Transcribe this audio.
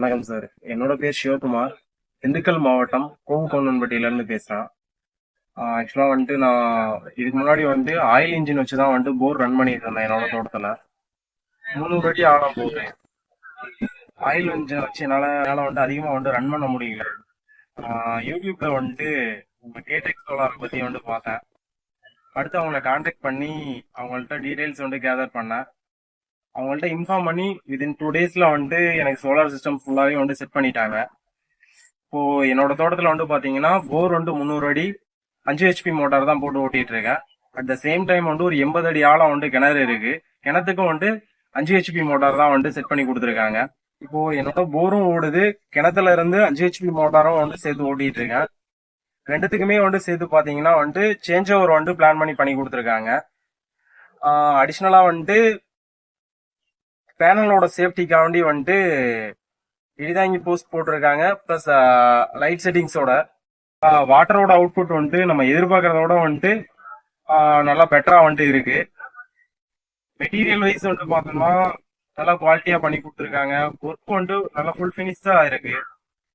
வணக்கம் சார். என்னோட பேர் சிவகுமார். திண்டுக்கல் மாவட்டம் கோவுக்கவுண்டன்பட்டியில இருந்து பேசுறேன். ஆக்சுவலா வந்துட்டு நான் இதுக்கு முன்னாடி வந்து ஆயில் இன்ஜின் வச்சுதான் வந்துட்டு போர் ரன் பண்ணிட்டு இருந்தேன் என்னோட தோட்டத்துல. 300 அடி ஆழம் போகுது. ஆயில் இன்ஜின் வச்சு என்னால வந்துட்டு அதிகமா வந்துட்டு ரன் பண்ண முடியல. யூடியூப்ல வந்துட்டு உங்க கேடெக் சோலார் பத்தி வந்துட்டு பார்த்தேன். அடுத்து அவங்கள கான்டாக்ட் பண்ணி அவங்கள்ட்ட டீடைல்ஸ் வந்துட்டு கேதர் பண்ணேன். அவங்கள்ட்ட இன்ஃபார்ம் பண்ணி வித்தின் 2 டேஸ்ல வந்துட்டு எனக்கு சோலார் சிஸ்டம் ஃபுல்லாவே வந்துட்டு செட் பண்ணிட்டாங்க. இப்போ என்னோட தோட்டத்துல வந்து பாத்தீங்கன்னா போர் வந்து 300 அடி 5 HP மோட்டார் தான் போட்டு ஓட்டிட்டு இருக்கேன். அட் த சேம் டைம் வந்து ஒரு 80 அடி ஆழம் வந்து கிணறு இருக்கு. கிணத்துக்கும் வந்து 5 HP மோட்டார் தான் வந்து செட் பண்ணி கொடுத்துருக்காங்க. இப்போ என்னோட போரும் ஓடுது, கிணத்துல இருந்து 5 HP மோட்டாரும் வந்து சேர்த்து ஓட்டிட்டு இருக்கேன். ரெண்டுத்துக்குமே வந்து சேர்த்து பாத்தீங்கன்னா வந்து சேஞ்ச் ஓவர் வந்து பிளான் பண்ணி கொடுத்துருக்காங்க. அடிஷ்னலா வந்துட்டு பேனலோட சேஃப்டிக்காண்டி வந்துட்டு இடிதாங்கி போஸ்ட் போட்டிருக்காங்க. பிளஸ் லைட் செட்டிங்ஸோட வாட்டரோட அவுட்புட் வந்துட்டு நம்ம எதிர்பார்க்கறதோட வந்துட்டு நல்லா பெட்டரா வந்துட்டு இருக்கு. மெட்டீரியல் வைஸ் வந்துட்டு பார்த்தோம்னா நல்லா குவாலிட்டியா பண்ணி கொடுத்துருக்காங்க. ஒர்க் வந்துட்டு நல்லா ஃபுல் ஃபினிஷ்டா இருக்கு.